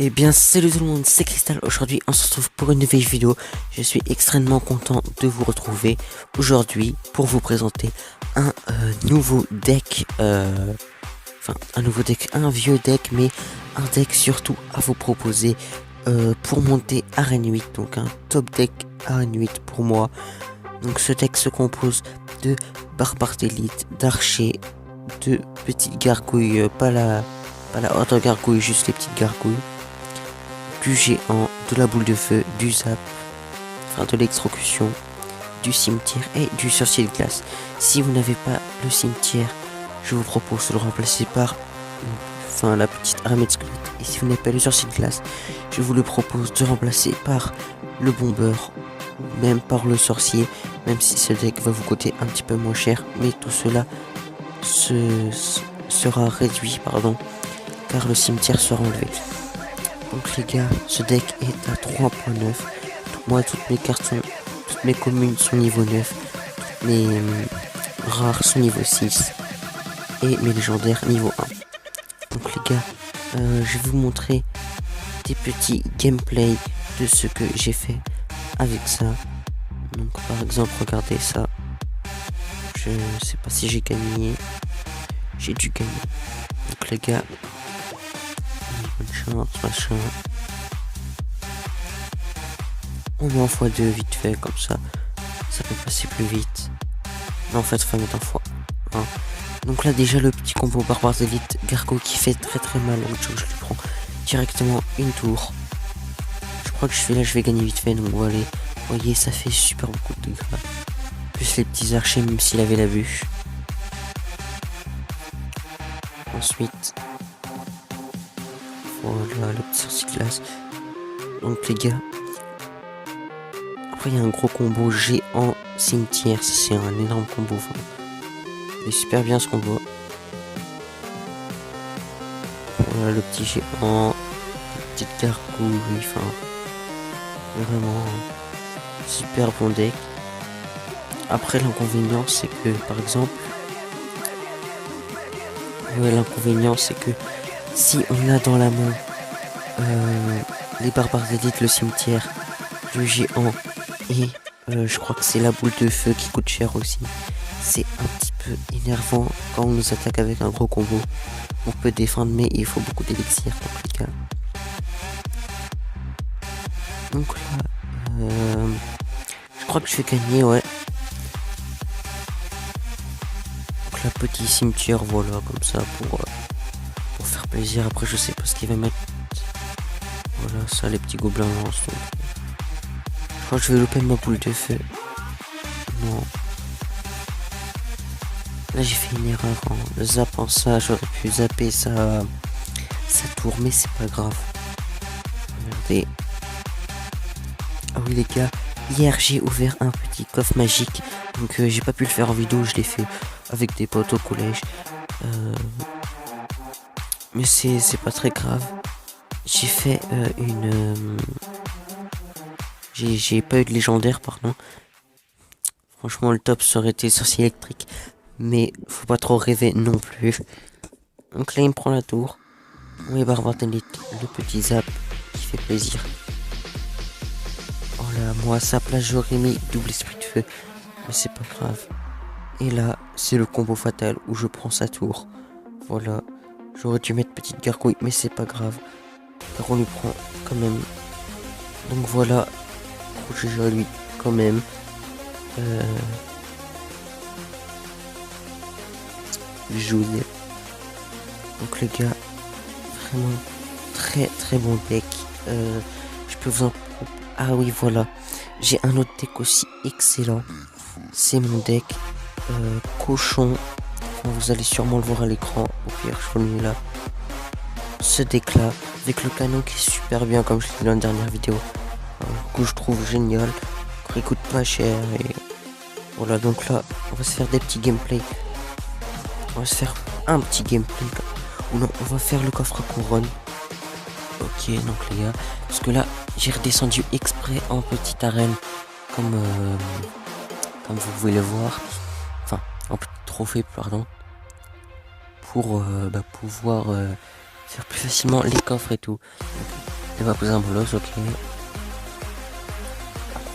Eh bien salut tout le monde, c'est Cristal. Aujourd'hui on se retrouve pour une nouvelle vidéo. Je suis extrêmement content de vous retrouver aujourd'hui pour vous présenter un nouveau deck, un vieux deck, mais un deck surtout à vous proposer pour monter Arène 8, donc un top deck Arène 8 pour moi. Donc ce deck se compose de barbares d'élite, d'archers, de petites gargouilles, pas la horde gargouille, juste les petites gargouilles, du géant, de la boule de feu, du zap, de l'électrocution, du cimetière et du sorcier de glace. Si vous n'avez pas le cimetière, je vous propose de le remplacer par la petite armée de squelettes. Et si vous n'avez pas le sorcier de glace, je vous le propose de remplacer par le bombeur, même par le sorcier, même si ce deck va vous coûter un petit peu moins cher, mais tout cela sera réduit, car le cimetière sera enlevé. Donc les gars, ce deck est à 3.9. Moi, toutes mes communes sont niveau 9. Toutes mes rares sont niveau 6. Et mes légendaires niveau 1. Donc les gars, je vais vous montrer des petits gameplays de ce que j'ai fait avec ça. Donc par exemple, regardez ça. Je sais pas si j'ai gagné. J'ai dû gagner. Donc les gars, bonne chance, machin. On met en x2 vite fait, comme ça peut passer plus vite. Mais en fait, faut mettre en x1. Donc là, déjà, le petit combo barbare d'élite Gargo qui fait très mal. Donc je lui prends directement une tour. Je crois que je vais gagner vite fait. Donc voilà, vous voyez, ça fait super beaucoup de dégâts. Plus les petits archers, même s'il avait la bûche. Ensuite, voilà le petit sorcier de glace. Donc les gars, après il y a un gros combo géant cimetière. C'est un énorme combo. Il est super bien ce combo. Voilà le petit géant, la petite gargouille, vraiment super bon deck. Après l'inconvénient c'est que si on a dans la main les barbares d'élite, le cimetière, le géant et je crois que c'est la boule de feu qui coûte cher aussi. C'est un petit peu énervant quand on nous attaque avec un gros combo. On peut défendre mais il faut beaucoup d'élixir donc les gars. Donc là, je crois que je vais gagner, ouais. Donc là, petit cimetière, voilà, comme ça pour faire plaisir. Après je sais pas ce qu'il va mettre. Voilà, ça, les petits gobelins lancent. Je crois que je vais louper ma boule de feu. Non. Là j'ai fait une erreur en zappant ça. J'aurais pu zapper sa tour, mais c'est pas grave. Regardez. Ah oui les gars, hier j'ai ouvert un petit coffre magique. Donc j'ai pas pu le faire en vidéo, je l'ai fait avec des potes au collège. Mais c'est pas très grave. J'ai fait j'ai pas eu de légendaire pardon. Franchement le top ça aurait été sorcier électrique. Mais faut pas trop rêver non plus. Donc là il me prend la tour. Oui barbare d'élite, le petit zap qui fait plaisir. Oh là, moi à sa place j'aurais mis double esprit de feu. Mais c'est pas grave. Et là c'est le combo fatal où je prends sa tour. Voilà. J'aurais dû mettre petite gargouille mais c'est pas grave. Car on lui prend quand même. Donc voilà. Protéger à lui quand même. Jouer. Donc les gars, vraiment très bon deck. Je peux vous en... Ah oui voilà. J'ai un autre deck aussi excellent. C'est mon deck cochon. Vous allez sûrement le voir à l'écran. Au pire je vous le mets là. Ce deck là, avec le canon qui est super bien comme je l'ai dit dans la dernière vidéo. Que je trouve génial. Il coûte pas cher et voilà. Donc là on va se faire des petits gameplays. On va se faire un petit gameplay. Ou non, on va faire le coffre à couronne. Ok, donc les gars, parce que là j'ai redescendu exprès en petite arène comme vous pouvez le voir, enfin en petit trophée pardon, pour pouvoir faire plus facilement les coffres et tout. Donc, Il va poser un bolos, ok.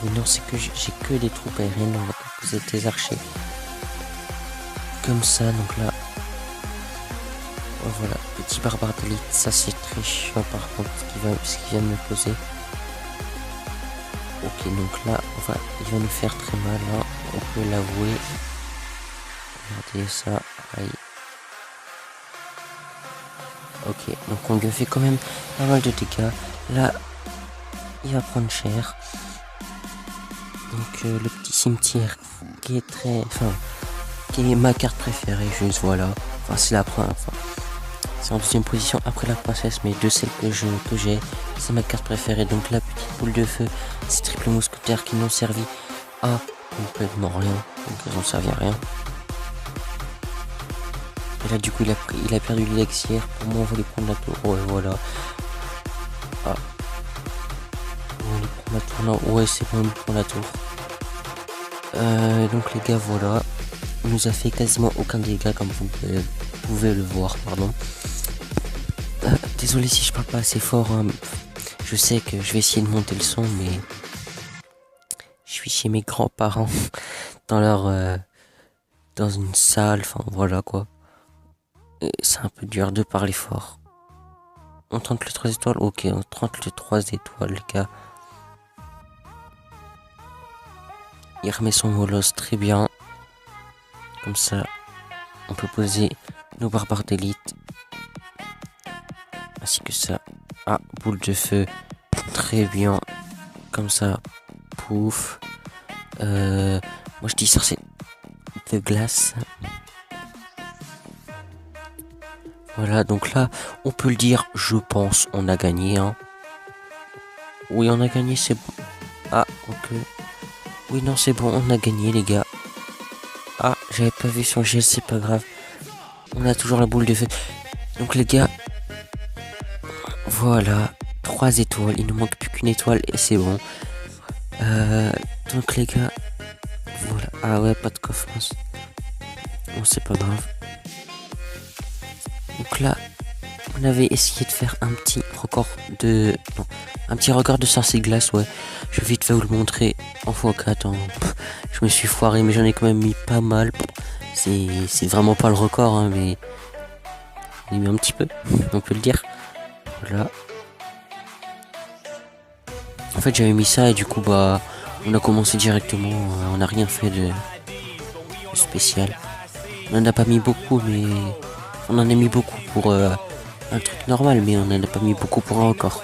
Mais non, c'est que j'ai que des troupes aériennes, on va pas poser des archers. Comme ça, donc là. Oh, voilà, petit barbare d'élite, ça c'est très chiant par contre, ce qu'il vient de me poser. Ok, donc là, il va nous faire très mal, hein. On peut l'avouer. Regardez ça, aïe. Ok, donc on lui a fait quand même pas mal de dégâts. Là, il va prendre cher. Donc le petit cimetière qui est qui est ma carte préférée, juste voilà. Enfin, c'est la première. Enfin, c'est en deuxième position après la princesse, mais de celles que j'ai, c'est ma carte préférée. Donc la petite boule de feu, ces triples mousquetaires qui n'ont servi à complètement rien. Donc ils n'ont servi à rien. Et là du coup il a perdu l'élixir. Pour moi on va lui prendre la tour. Ouais voilà. Ah. On va lui prendre la tour. Non, ouais c'est bon, on lui prend la tour. Donc les gars voilà. Il nous a fait quasiment aucun dégât comme vous pouvez le voir, pardon. Désolé si je parle pas assez fort, hein. Je sais que je vais essayer de monter le son, mais je suis chez mes grands-parents dans une salle, enfin voilà quoi. Et c'est un peu dur de parler fort. On tente les 3 étoiles, ok, on tente les 3 étoiles les gars. Il remet son molos très bien. Comme ça, on peut poser nos barbares d'élite. Ainsi que ça. Ah, boule de feu. Très bien. Comme ça. Pouf. Moi je dis ça c'est de glace. Voilà, donc là, on peut le dire, je pense, on a gagné. Hein. Oui, on a gagné, c'est bon. Ah, ok. Oui, non, c'est bon, on a gagné les gars. Ah, j'avais pas vu son geste, c'est pas grave. On a toujours la boule de feu. Donc les gars, voilà, 3 étoiles. Il nous manque plus qu'une étoile et c'est bon. Donc les gars, voilà. Ah ouais, pas de coffre. Bon, c'est pas grave. Donc là, on avait essayé de faire un petit record de... Non, un petit record de sorcier glace, ouais. Je vais vite fait vous le montrer en x4. Hein. Je me suis foiré, mais j'en ai quand même mis pas mal. C'est vraiment pas le record, hein, mais... J'en ai mis un petit peu, on peut le dire. Voilà. En fait, j'avais mis ça et du coup, bah... On a commencé directement, on n'a rien fait de spécial. On en a pas mis beaucoup, mais... On en a mis beaucoup pour un truc normal, mais on en a pas mis beaucoup pour un record.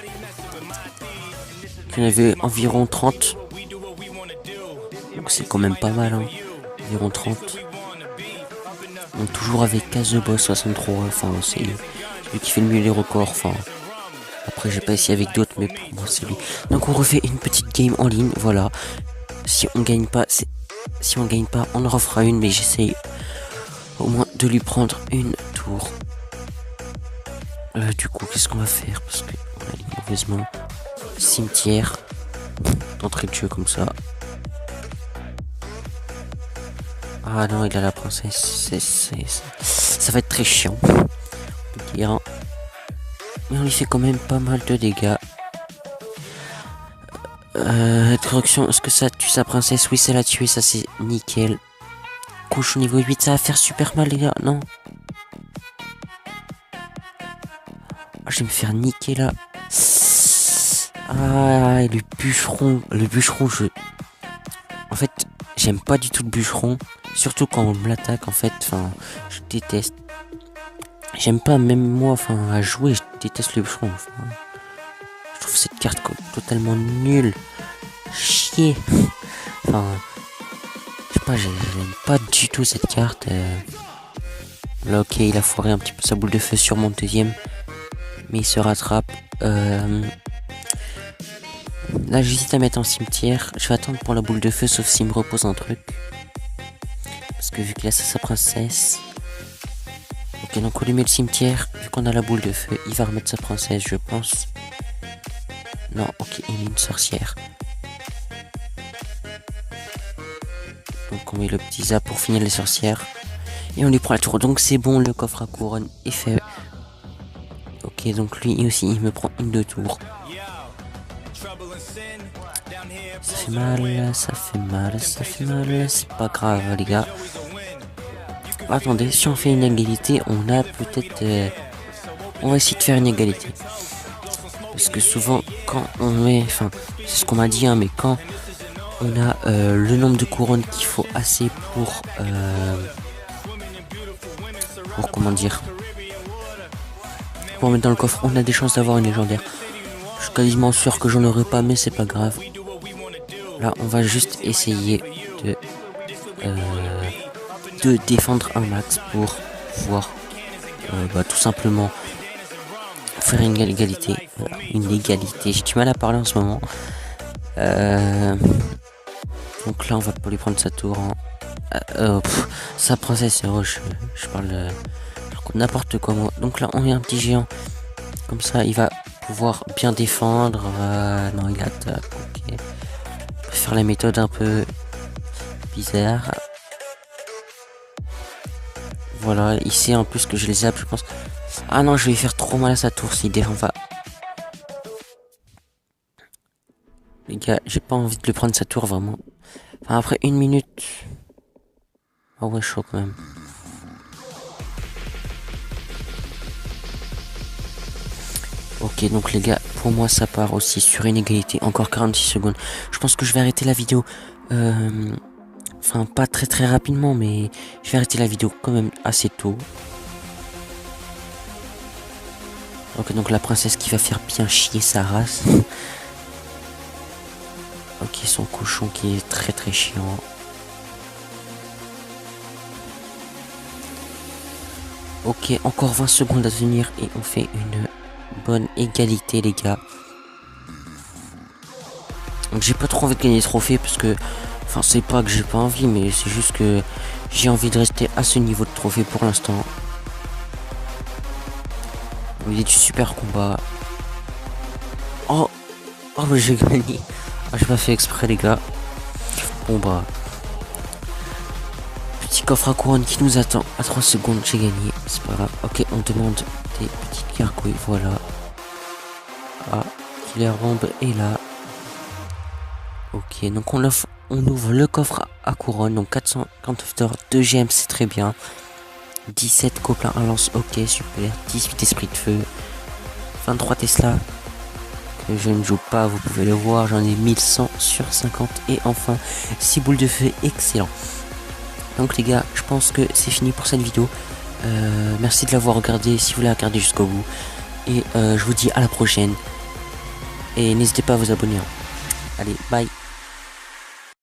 Il y en avait environ 30. Donc c'est quand même pas mal, hein. Environ 30. Donc toujours avec Case the Boss 63. Enfin, c'est lui qui fait le mieux les records. Enfin, après j'ai pas essayé avec d'autres, mais pour moi c'est lui. Donc on refait une petite game en ligne. Voilà. Si on gagne pas, on en refera une, mais j'essaye au moins de lui prendre une tour. Du coup, qu'est-ce qu'on va faire? Parce que on a dit mauvaisement. Cimetière. D'entrée de jeu comme ça. Ah non, il a la princesse. Ça va être très chiant. Mais on lui fait quand même pas mal de dégâts. Introduction, est-ce que ça tue sa princesse? Oui, ça l'a tué, ça c'est nickel. Couche au niveau 8, ça va faire super mal les gars, non? Ah, je vais me faire niquer là. Ah, et le bûcheron, En fait, j'aime pas du tout le bûcheron. Surtout quand on me l'attaque, en fait, enfin, je déteste. J'aime pas, même moi, enfin, à jouer, je déteste le bûcheron. Enfin, je trouve cette carte totalement nulle. Chier. Enfin, je sais pas, j'aime pas du tout cette carte. Là, ok, il a foiré un petit peu sa boule de feu sur mon deuxième. Mais il se rattrape. Là, j'hésite à mettre en cimetière. Je vais attendre pour la boule de feu, sauf s'il me repose un truc. Parce que vu qu'il a sa princesse. Ok, donc on lui met le cimetière. Vu qu'on a la boule de feu, il va remettre sa princesse, je pense. Non, ok, il met une sorcière. Donc on met le petit zap pour finir les sorcières. Et on lui prend la tour. Donc c'est bon, le coffre à couronne est fait. Ok, donc lui aussi, il me prend une de tour. fait mal, ça fait mal, ça fait mal. C'est pas grave, les gars. Attendez, si on fait une égalité, on a peut-être... on va essayer de faire une égalité. Parce que souvent, quand on met... Enfin, c'est ce qu'on m'a dit, hein, mais quand on a le nombre de couronnes qu'il faut assez pour... comment dire, pour mettre dans le coffre, on a des chances d'avoir une légendaire. Je suis quasiment sûr que j'en aurai pas, mais c'est pas grave. Là, on va juste essayer de défendre un max pour pouvoir tout simplement faire une égalité. Une égalité. J'ai du mal à parler en ce moment. Donc là, on va pas lui prendre sa tour. Sa princesse, je parle n'importe quoi moi. Donc là, on met un petit géant. Comme ça, il va pouvoir bien défendre. Non, il attaque. Ok. On peut faire la méthode un peu bizarre. Voilà, il sait en plus que je les zappe, je pense. Ah non, je vais faire trop mal à sa tour s'il défend pas. Les gars, j'ai pas envie de lui prendre sa tour vraiment. Enfin, après 1 minute. Ah ouais, chaud quand même. Ok, donc les gars, pour moi ça part aussi sur une égalité. Encore 46 secondes. Je pense que je vais arrêter la vidéo. Enfin, pas très rapidement, mais je vais arrêter la vidéo quand même assez tôt. Ok, donc la princesse qui va faire bien chier sa race. Ok, son cochon qui est très chiant. Ok, encore 20 secondes à tenir et on fait une bonne égalité, les gars. Donc j'ai pas trop envie de gagner des trophées parce que... Enfin, c'est pas que j'ai pas envie, mais c'est juste que j'ai envie de rester à ce niveau de trophée pour l'instant. Il est du super combat. Oh, mais j'ai gagné. Ah, j'ai pas fait exprès, les gars. Bon bah, petit coffre à couronne qui nous attend. À 3 secondes, j'ai gagné. C'est pas grave. Ok, on demande des petites gargouilles. Voilà. Ah, Killer Bomb est là. Ok, donc on ouvre le coffre à couronne. Donc 449 d'or, 2 gemmes, c'est très bien. 17 copains, un lance, ok, super. 18 esprits de feu. 23 Tesla. Que je ne joue pas, vous pouvez le voir. J'en ai 1100 sur 50. Et enfin, 6 boules de feu, excellent. Donc les gars, je pense que c'est fini pour cette vidéo. Merci de l'avoir regardé si vous l'avez regardé jusqu'au bout. Et je vous dis à la prochaine. Et n'hésitez pas à vous abonner. Allez, bye.